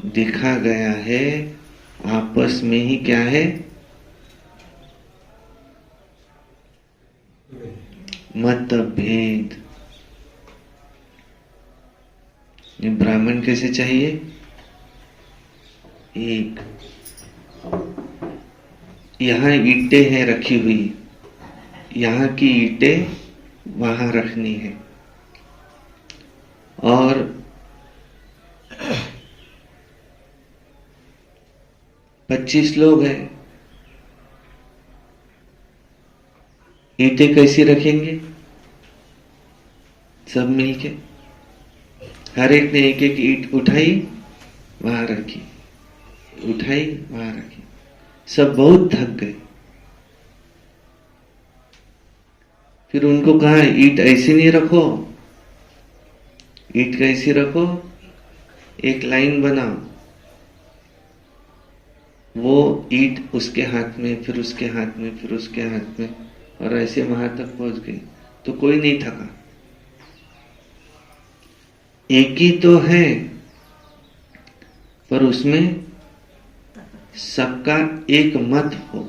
देखा गया है आपस में ही क्या है, मतभेद। ये ब्राह्मण कैसे चाहिए? एक। यहाँ ईंटें हैं रखी हुई, यहाँ की ईंटें वहां रखनी है, और 25 लोग हैं, ईंटें कैसी रखेंगे? सब मिलके हर एक ने एक एक ईंट उठाई, वहां रखी, उठाई, वहां रखी। सब बहुत थक गए। फिर उनको कहा ईंट ऐसे नहीं रखो, ईंट कैसी रखो, एक लाइन बनाओ। वो ईंट उसके हाथ में, फिर उसके हाथ में, फिर उसके हाथ में, और ऐसे वहां तक पहुंच गई। तो कोई नहीं थका। एक ही तो है, पर उसमें सबका एक मत हो।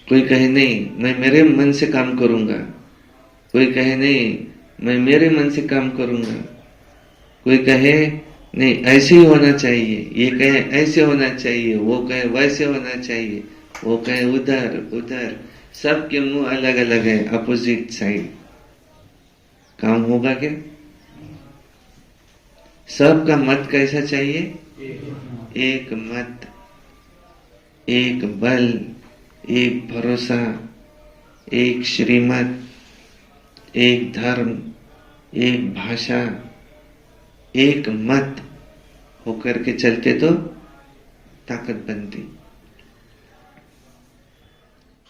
कोई कहे नहीं मैं मेरे मन से काम करूंगा, कोई कहे नहीं मैं मेरे मन से काम करूंगा, कोई कहे नहीं ऐसे ही होना चाहिए, ये कहे ऐसे होना चाहिए, वो कहे वैसे होना चाहिए, वो कहे उधर उधर। सबके मुंह अलग अलग है, अपोजिट साइड। काम होगा क्या? सबका मत कैसा चाहिए? एक मत, एक बल, एक भरोसा, एक श्रीमत, एक धर्म, एक भाषा, एक मत होकर के चलते तो ताकत बनती।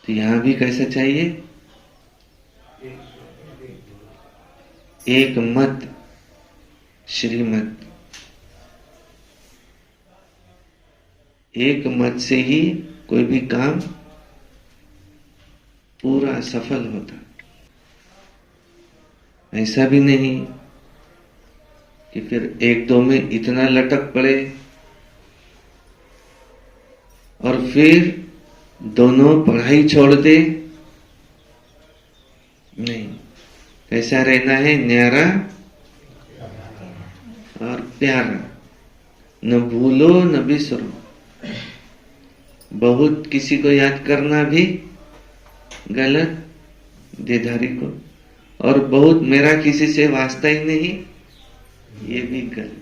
तो यहां भी कैसा चाहिए? एक मत, श्रीमत। एक मत से ही कोई भी काम पूरा सफल होता। ऐसा भी नहीं कि फिर एक दो में इतना लटक पड़े और फिर दोनों पढ़ाई छोड़ दे। नहीं, कैसा रहना है? न्यारा और प्यारा, न भूलो न बिसरो। बहुत किसी को याद करना भी गलत, देधारी को, और बहुत मेरा किसी से वास्ता ही नहीं, ये भी गलत।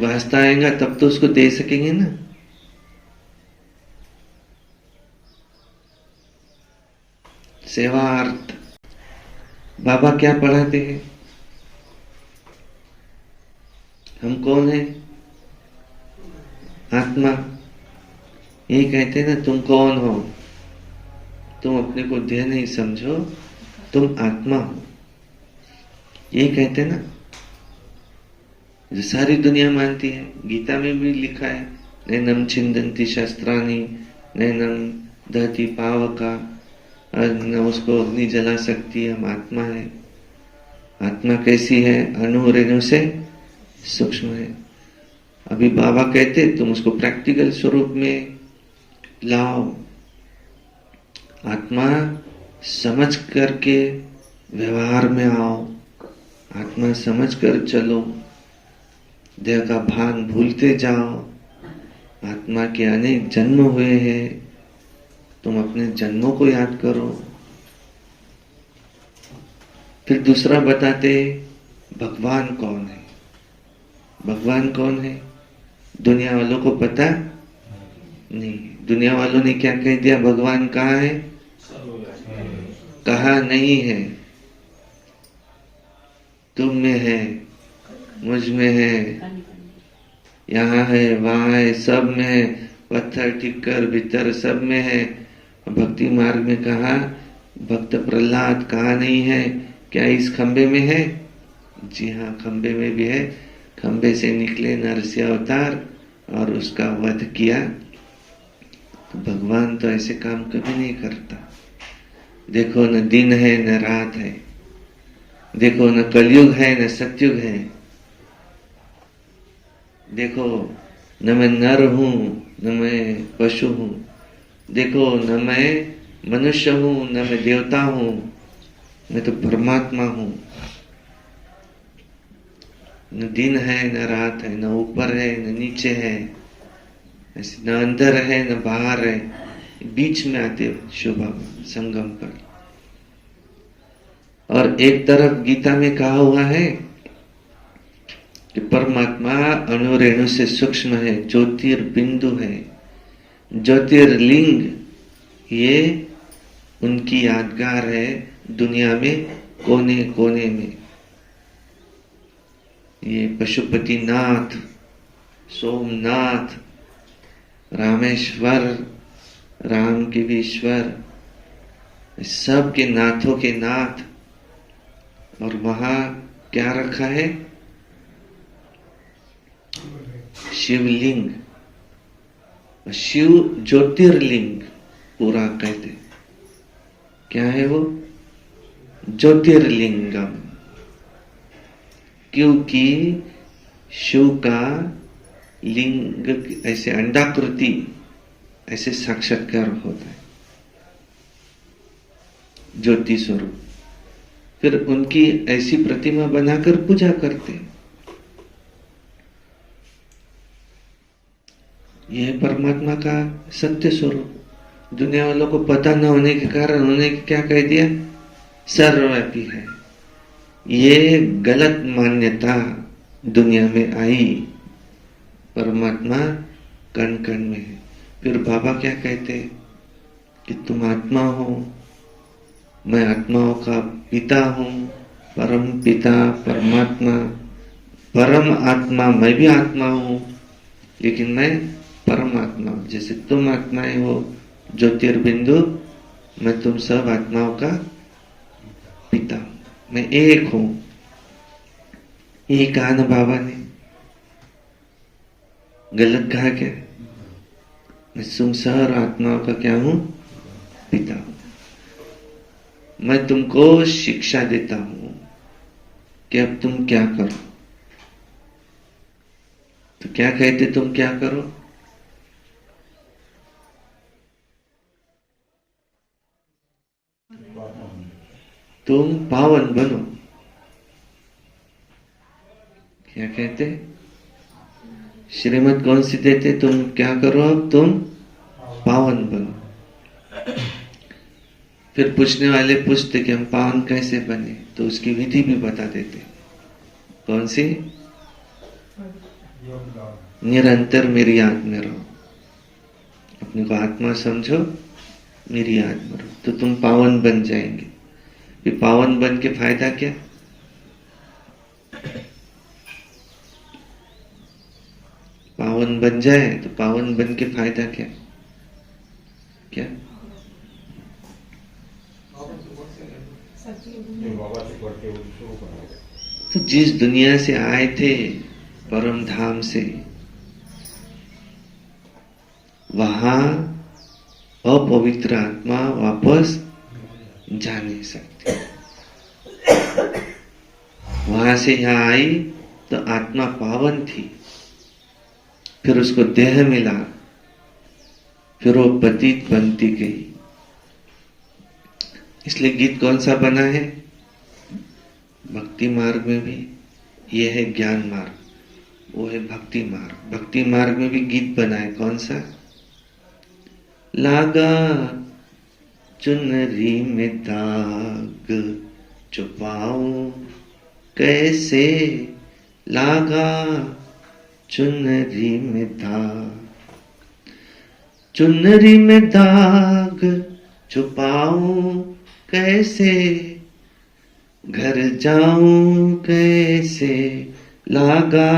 वास्ता आएगा तब तो उसको दे सकेंगे ना। सेवार्थ बाबा क्या पढ़ाते हैं? हम कौन है? आत्मा। ये कहते हैं ना, तुम कौन हो? तुम अपने को देह नहीं समझो, तुम आत्मा हो। ये कहते ना, जो सारी दुनिया मानती है। गीता में भी लिखा है, नैनम छिंदंती शस्त्राणि, नैनम दहती पावका, न उसको अग्नि जला सकती है। हम आत्मा है। आत्मा कैसी है? अणु रेणु से सूक्ष्म है। अभी बाबा कहते तुम उसको प्रैक्टिकल स्वरूप में लाओ। आत्मा समझ करके व्यवहार में आओ, आत्मा समझ कर चलो, देह का भान भूलते जाओ। आत्मा के अनेक जन्म हुए हैं, तुम अपने जन्मों को याद करो। फिर दूसरा बताते भगवान कौन है। भगवान कौन है? दुनिया वालों को पता नहीं। दुनिया वालों ने क्या कह दिया? भगवान कहाँ है? कहा नहीं है। तुम में है, मुझ में है, यहाँ है, वहां है, सब में है। पत्थर ठिक्कर भीतर सब में है। भक्ति मार्ग में कहा भक्त प्रहलाद कहा नहीं है? क्या इस खंबे में है? जी हाँ, खंबे में भी है। खंबे से निकले नरसिंह अवतार और उसका वध किया। तो भगवान तो ऐसे काम कभी नहीं करता। देखो, न दिन है न रात है, देखो न कलयुग है न सतयुग है, देखो न मैं नर हूं न मैं पशु हूं, देखो न मैं मनुष्य हूं न मैं देवता हूं, मैं तो परमात्मा हूं। न दिन है न रात है, न ऊपर है न नीचे है, ऐसे न अंदर है न बाहर है, बीच में आते हो शिव बाबा संगम पर। और एक तरफ गीता में कहा हुआ है कि परमात्मा अणु रेणु से सूक्ष्म है, ज्योतिर्बिंदु है, ज्योतिर्लिंग, ये उनकी यादगार है दुनिया में कोने कोने में। ये पशुपतिनाथ, सोमनाथ, रामेश्वर, राम के भी ईश्वर, सब के नाथों के नाथ। और वहां क्या रखा है? शिवलिंग, शिव ज्योतिर्लिंग पूरा कहते। क्या है वो? ज्योतिर्लिंगम। क्योंकि शिव का लिंग ऐसे अंडाकृति, ऐसे साक्षात्कार होता है ज्योति स्वरूप। फिर उनकी ऐसी प्रतिमा बनाकर पूजा करते। यह परमात्मा का सत्य स्वरूप। दुनिया वालों को पता न होने के कारण उन्होंने क्या कह दिया? सर्वव्यापी है। ये गलत मान्यता दुनिया में आई। परमात्मा कण कण में है। फिर बाबा क्या कहते कि तुम आत्मा हो, मैं आत्माओं का पिता हूं, परम पिता परमात्मा, परम आत्मा। मैं भी आत्मा हूं, लेकिन मैं परमात्मा हूं। जैसे तुम आत्माएं हो ज्योतिर्बिंदु, मैं तुम सब आत्माओं का पिता हूं, मैं एक हूं। यही कहा ना बाबा ने? गलत कहा क्या? मैं तुम सब आत्माओं का क्या हूं? पिता हूं। मैं तुमको शिक्षा देता हूं कि अब तुम क्या करो। तो क्या कहते तुम क्या करो? तुम पावन बनो। क्या कहते? श्रीमत कौन सी देते? तुम क्या करो? अब तुम पावन बनो। फिर पूछने वाले पूछते कि हम पावन कैसे बने, तो उसकी विधि भी बता देते। कौन सी? निरंतर मेरी याद में रहो, अपने को आत्मा समझो, मेरी याद में रहो, तो तुम पावन बन जाएंगे। फिर पावन बन के फायदा क्या? पावन बन जाए तो पावन बन के फायदा क्या? क्या? तो जिस दुनिया से आए थे परम धाम से, वहां अपवित्र आत्मा वापस जा नहीं सकती। वहां से यहां आई तो आत्मा पावन थी, फिर उसको देह मिला, फिर वो पतित बनती गई। इसलिए गीत कौन सा बना है? भक्ति मार्ग में भी ये है ज्ञान मार्ग, वो है भक्ति मार्ग। भक्ति मार्ग में भी गीत बना है। कौन सा? लागा चुनरी में दाग छुपाऊं कैसे, लागा चुनरी में दाग, चुनरी में दाग छुपाऊं कैसे, घर जाऊं कैसे, लागा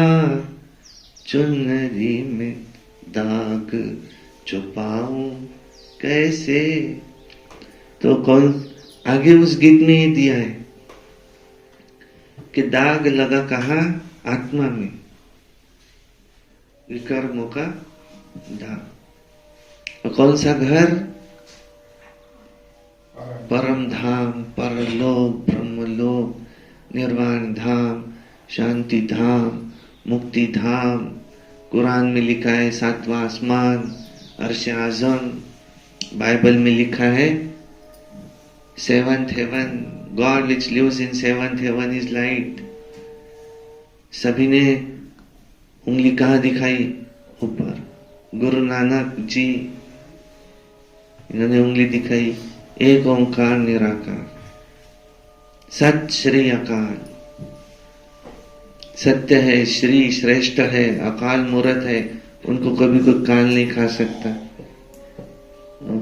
चुनरी में दाग छुपाऊं कैसे। तो कौन आगे उस गीत में ही दिया है कि दाग लगा कहाँ? आत्मा में, विकर्मों का दाग। और कौन सा घर? परम धाम, परलोक, ब्रह्मलोक, निर्वाण धाम, शांति धाम, मुक्ति धाम, कुरान में लिखा है 7वां आसमान, अर्श आज़म। बाइबल में लिखा है 7th heaven, God which lives in 7th heaven is light। सभी ने उंगली कहाँ दिखाई? ऊपर। गुरु नानक जी, इन्होंने उंगली दिखाई एक ओंकार निराकार, सत श्री अकाल। सत्य है, श्री श्रेष्ठ है, अकाल मूर्त है, उनको कभी कोई काल नहीं खा सकता,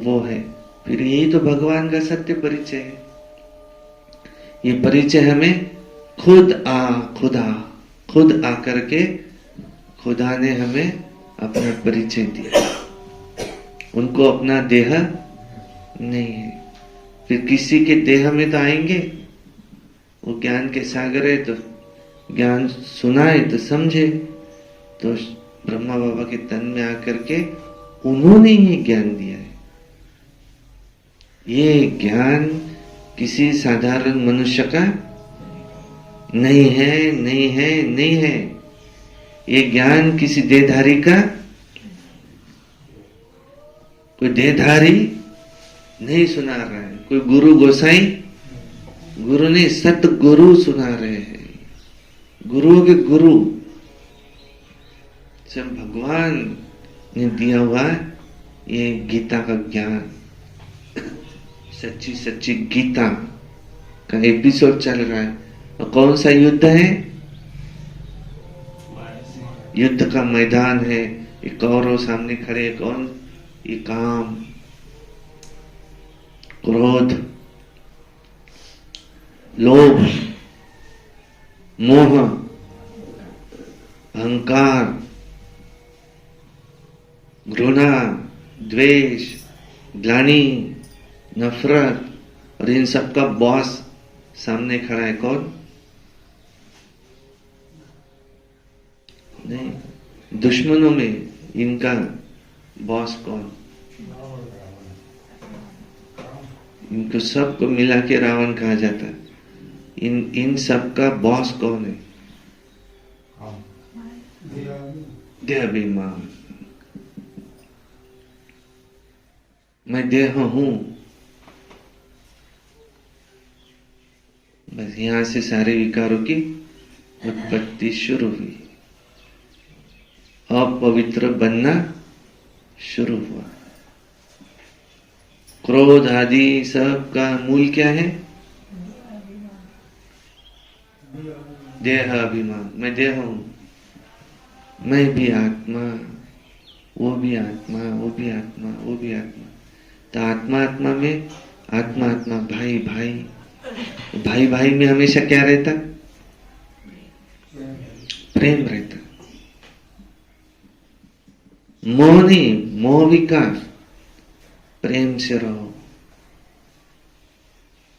वो है। फिर यही तो भगवान का सत्य परिचय है। ये परिचय हमें खुद आकर के खुदा ने हमें अपना परिचय दिया। उनको अपना देह नहीं है। फिर किसी के देह में तो आएंगे, वो ज्ञान के सागर है, तो ज्ञान सुनाए तो समझे। तो ब्रह्मा बाबा के तन में आकर के उन्होंने ही ज्ञान दिया है। ये ज्ञान किसी साधारण मनुष्य का नहीं है, नहीं है, नहीं है। ये ज्ञान किसी देहधारी का, कोई देहधारी नहीं सुना रहा है, कोई गुरु गोसाई, गुरु ने सतगुरु सुना रहे हैं। गुरुओं के गुरु सब भगवान ने दिया हुआ ये गीता का ज्ञान। सच्ची सच्ची गीता का एपिसोड चल रहा है। और कौन सा युद्ध है? युद्ध का मैदान है। ये कौरव सामने खड़े, कौन? ये काम, क्रोध, लोभ, मोह, अहंकार, घृणा, द्वेष, ग्लानि, नफरत, और इन सब का बॉस सामने खड़ा है। कौन? नहीं, दुश्मनों में इनका बॉस कौन? इनको सबको मिला के रावण कहा जाता है। इन सब का बॉस कौन है? देहाभिमान। मैं देह हूं। बस यहां से सारे विकारों की उत्पत्ति शुरू हुई, अपवित्र बनना शुरू हुआ। क्रोध आदि सब का मूल क्या है? देह अभिमान। मैं देह हूं, मैं भी आत्मा, वो भी आत्मा, वो भी आत्मा, वो भी आत्मा। तो आत्मा आत्मा में, आत्मा आत्मा, भाई भाई, भाई भाई में हमेशा क्या रहता? प्रेम रहता। मोह नहीं, मोह विकार। प्रेम से रहो,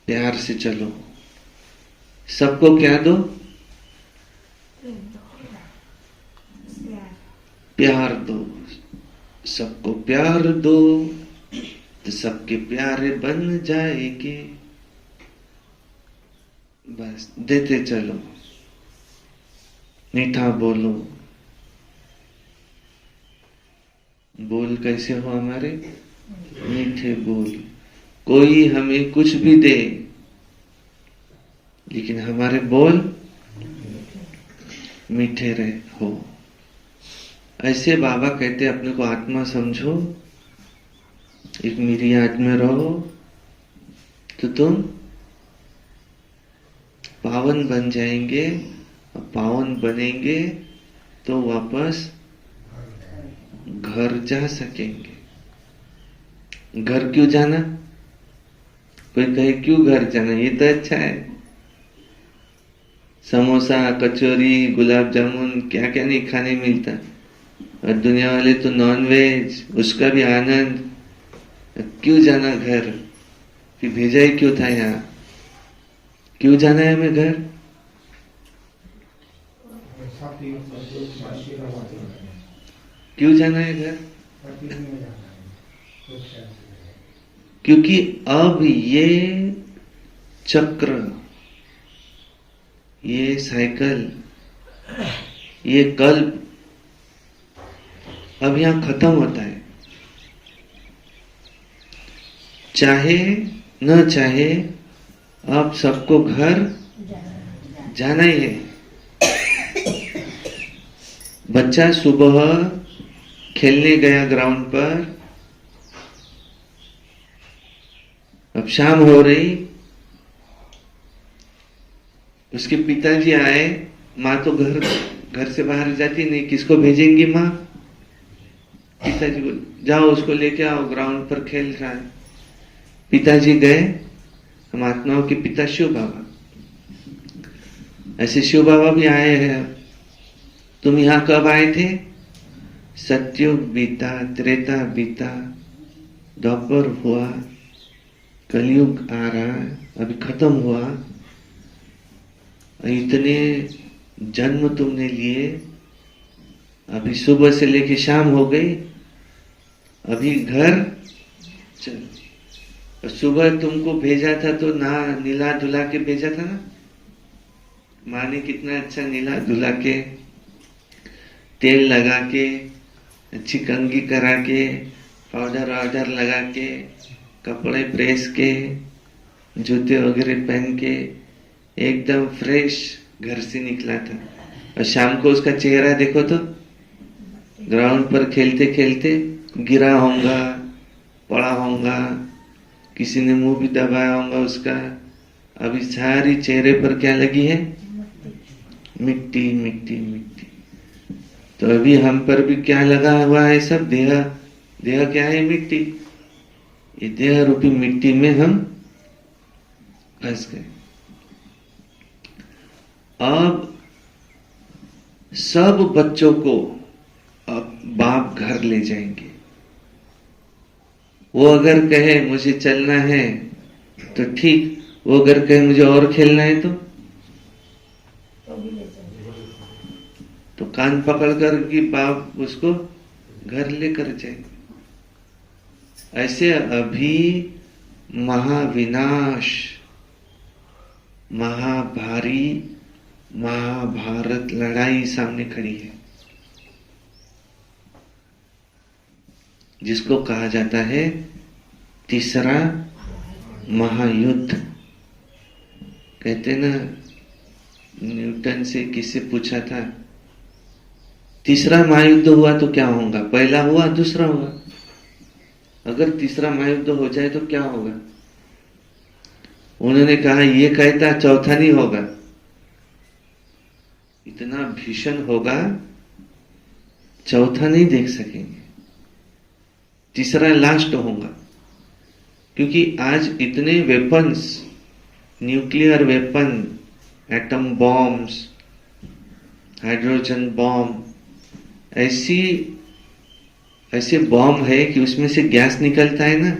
प्यार से चलो। सबको क्या दो? प्यार दो। सबको प्यार दो तो सबके प्यारे बन जाएंगे। बस देते चलो, मीठा बोलो। बोल कैसे हो हमारे? मीठे बोल। कोई हमें कुछ भी दे, लेकिन हमारे बोल मीठे रहे हो। ऐसे बाबा कहते अपने को आत्मा समझो, एक मेरी याद में रहो, तो तुम पावन बन जाएंगे। और पावन बनेंगे तो वापस घर जा सकेंगे। घर क्यों जाना? कोई कहे क्यों घर जाना? ये तो अच्छा है, समोसा, कचौरी, गुलाब जामुन, क्या क्या नहीं खाने मिलता। और दुनिया वाले तो नॉन वेज, उसका भी आनंद। क्यों जाना घर? फिर भेजा ही क्यों था यहाँ? क्यों जाना है हमें घर? क्यों जाना है घर? क्योंकि अब ये चक्र, ये साइकिल, ये कल्प अब यहां खत्म होता है। चाहे न चाहे अब सबको घर जाना ही है। बच्चा सुबह खेलने गया ग्राउंड पर, अब शाम हो रही, उसके पिताजी आए, माँ तो घर से बाहर जाती नहीं, किसको भेजेंगी माँ? पिताजी को, जाओ उसको लेके आओ, ग्राउंड पर खेल रहा है। पिताजी गए, हम आत्माओं के पिता शिव बाबा, ऐसे शिव बाबा भी आए हैं। तुम यहां कब आए थे? सत्युग बीता, त्रेता बीता, द्वापर हुआ, कलयुग आ रहा है, अभी खत्म हुआ। इतने जन्म तुमने लिए, अभी सुबह से लेके शाम हो गई, अभी घर चल। सुबह तुमको भेजा था तो ना नीला धुला के भेजा था ना, माँ ने कितना अच्छा नीला धुला के, तेल लगा के, अच्छी कंघी करा के, पाउडर वाउडर लगा के, कपड़े प्रेस के, जूते वगैरह पहन के एकदम फ्रेश घर से निकला था। और शाम को उसका चेहरा देखो तो, ग्राउंड पर खेलते खेलते गिरा होगा, पड़ा होगा, किसी ने मुंह भी दबाया होगा उसका। अभी सारी चेहरे पर क्या लगी है? मिट्टी मिट्टी मिट्टी। तो अभी हम पर भी क्या लगा हुआ है? सब देह। देह क्या है? मिट्टी। ये देह रूपी मिट्टी में हम फंस गए। अब सब बच्चों को अब बाप घर ले जाएंगे। वो अगर कहे मुझे चलना है तो ठीक, वो अगर कहे मुझे और खेलना है तो कान पकड़ कर कि बाप उसको घर लेकर जाएंगे। ऐसे अभी महाविनाश, महाभारी महाभारत लड़ाई सामने खड़ी है, जिसको कहा जाता है तीसरा महायुद्ध। कहते ना, न्यूटन से किससे पूछा था, तीसरा महायुद्ध हुआ तो क्या होगा? पहला हुआ, दूसरा हुआ, अगर तीसरा महायुद्ध हो जाए तो क्या होगा? उन्होंने कहा ये कहता चौथा नहीं होगा, इतना भीषण होगा, चौथा नहीं देख सकेंगे, तीसरा लास्ट होगा। क्योंकि आज इतने weapons, nuclear weapon, atom bombs, hydrogen bomb, ऐसे बॉम्ब है कि उसमें से गैस निकलता है ना,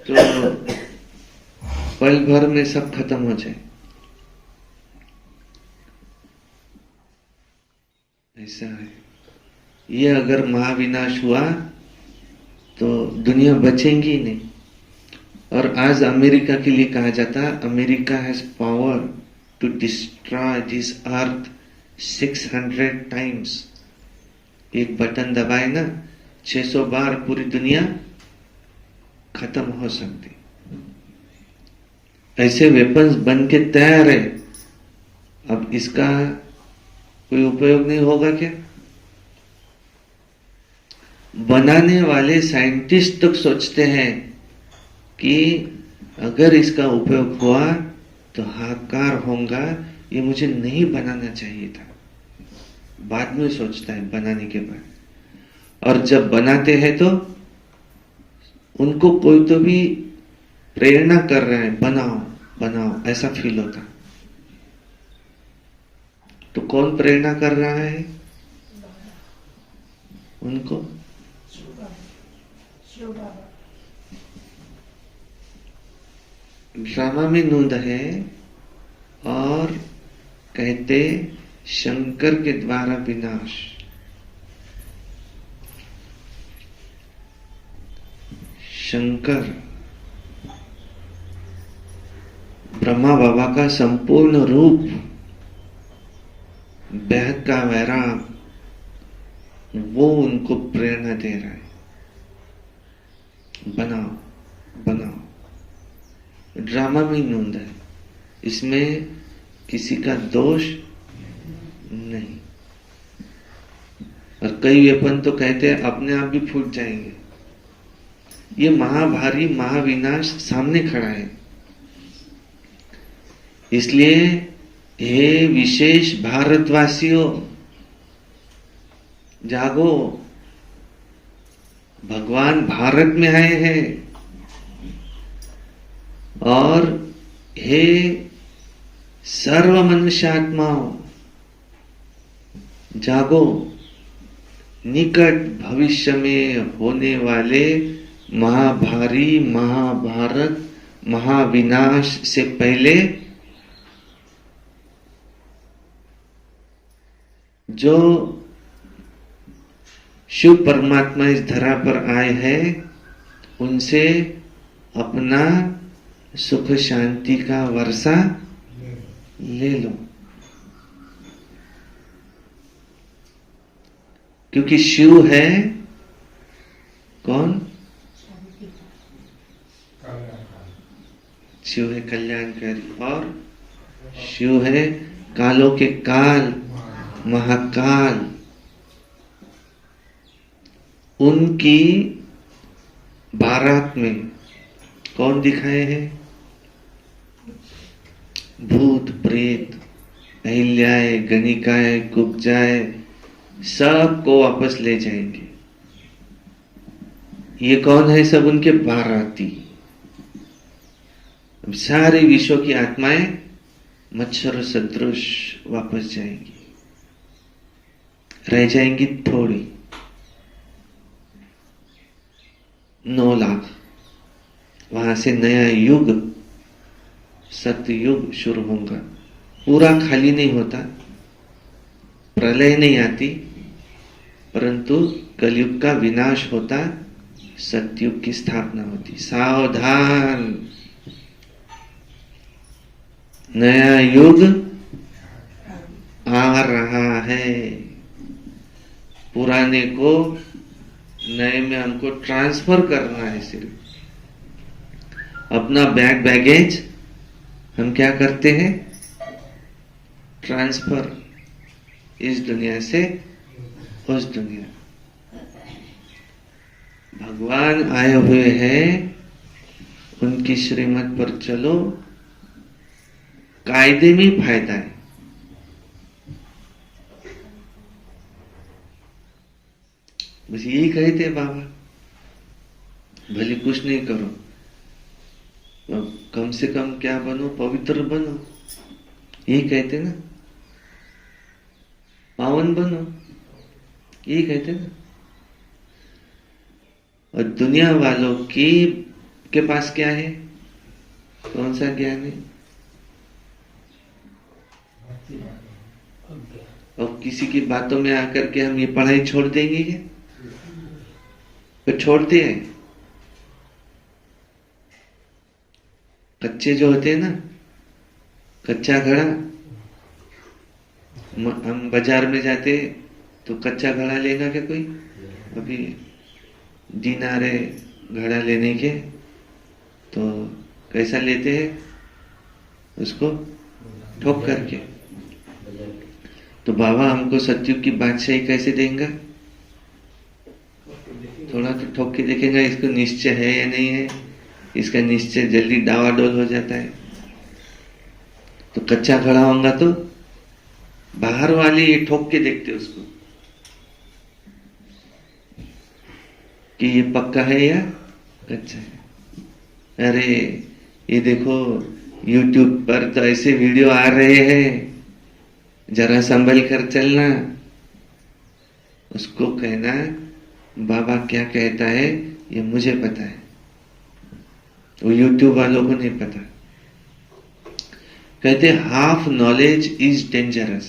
तो पल भर में सब खत्म हो जाए। ऐसा है। ये अगर महाविनाश हुआ तो दुनिया बचेंगी नहीं। और आज अमेरिका के लिए कहा जाता है, America has power to destroy this earth 600 times. एक बटन दबाए ना, 600 बार पूरी दुनिया खत्म हो सकती। ऐसे वेपन्स बन के तैयार है। अब इसका कोई उपयोग नहीं होगा क्या? बनाने वाले साइंटिस्ट तक सोचते हैं कि अगर इसका उपयोग हुआ तो हाहाकार होगा, ये मुझे नहीं बनाना चाहिए था। बाद में सोचता है बनाने के बाद, और जब बनाते हैं तो उनको कोई तो भी प्रेरणा कर रहा है, बनाओ बनाओ, ऐसा फील होता। तो कौन प्रेरणा कर रहा है उनको? ड्रामा में नूंद है, और कहते शंकर के द्वारा विनाश। शंकर ब्रह्मा बाबा का संपूर्ण रूप, बेहद का वैराग, वो उनको प्रेरणा दे रहा है, बनाओ बनाओ। ड्रामा में नूंद है, इसमें किसी का दोष नहीं। और कई अपन तो कहते हैं अपने आप भी फूट जाएंगे। ये महाभारी महाविनाश सामने खड़ा है। इसलिए हे विशेष भारतवासियों, जागो, भगवान भारत में आए हैं। और हे सर्व मनुष्यात्माओं, जागो, निकट भविष्य में होने वाले महाभारी महाभारत महाविनाश से पहले जो शिव परमात्मा इस धरा पर आए हैं, उनसे अपना सुख शांति का वर्षा ले लो। क्योंकि शिव है कौन? शिव है कल्याणकारी, और शिव है कालों के काल, महाकाल। उनकी बारात में कौन दिखाए हैं? भूत प्रेत, अहिल्याए, गणिकाए, कुब्जाए, सबको वापस ले जाएंगे। ये कौन है? सब उनके बाराती। अब सारे विश्व की आत्माएं मच्छर सदृश वापस जाएंगी, रह जाएंगी थोड़ी, 9 लाख। वहां से नया युग, सतयुग शुरू होगा। पूरा खाली नहीं होता, प्रलय नहीं आती, परंतु कलयुग का विनाश होता, सतयुग की स्थापना होती। सावधान, नया युग आ रहा है। पुराने को नए में हमको ट्रांसफर करना है। सिर्फ अपना बैगेज हम क्या करते हैं? ट्रांसफर, इस दुनिया से उस दुनिया। भगवान आए हुए हैं, उनकी श्रीमत पर चलो, कायदे में फायदा है। बस यही कहे थे बाबा, भले कुछ नहीं करो, कम से कम क्या बनो? पवित्र बनो। यही कहते ना, पावन बनो, यही कहते ना। और दुनिया वालों के पास क्या है? कौन सा ज्ञान है? और किसी की बातों में आकर के हम ये पढ़ाई छोड़ देंगे क्या? फिर छोड़ते हैं। कच्चे जो होते हैं ना, कच्चा घड़ा, हम बाजार में जाते तो कच्चा घड़ा लेगा क्या कोई? अभी दिनार है घड़ा लेने के, तो कैसा लेते हैं उसको? ठोक करके। तो बाबा हमको सतयुग की बादशाही कैसे देंगे? थोड़ा तो ठोक के देखेंगे इसको निश्चय है या नहीं है। इसका निश्चय जल्दी डावाडोल हो जाता है। तो कच्चा खड़ा होगा तो बाहर वाले ये ठोक के देखते उसको कि ये पक्का है या कच्चा है। अरे ये देखो YouTube पर तो ऐसे वीडियो आ रहे हैं, जरा संभल कर चलना। उसको कहना बाबा क्या कहता है ये मुझे पता है, वो YouTube वालों को नहीं पता। कहते हाफ नॉलेज इज डेंजरस।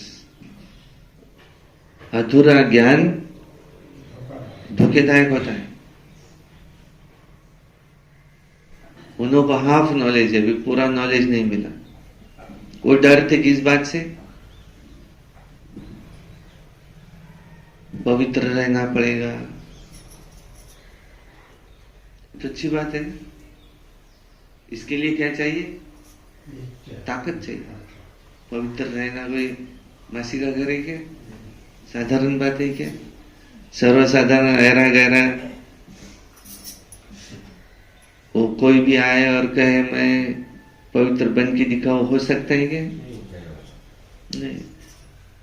अधूरा ज्ञान धोखेदायक होता है। उन्हों को हाफ नॉलेज है, भी पूरा नॉलेज नहीं मिला। वो डर थे किस बात से? पवित्र रहना पड़ेगा। तो अच्छी बात है। इसके लिए क्या चाहिए? ताकत चाहिए। पवित्र रहना कोई मासी का घर है क्या? साधारण बात है क्या? सर्वसाधारण गहरा गहरा वो कोई भी आए और कहे मैं पवित्र बन के दिखाओ, हो सकता है क्या? नहीं।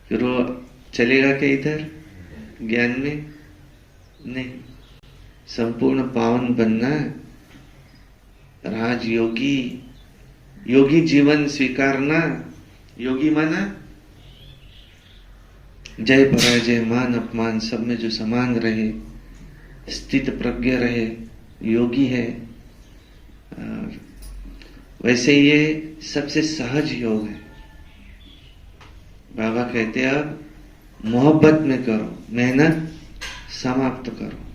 फिर वो चलेगा क्या इधर ज्ञान में? नहीं। संपूर्ण पावन बनना, राजयोगी, योगी जीवन स्वीकारना। योगी माना जय पराजय, मान अपमान सब में जो समान रहे, स्थित प्रज्ञ रहे, योगी है। और वैसे ये सबसे सहज योग है। बाबा कहते अब मोहब्बत में करो, मेहनत समाप्त करो।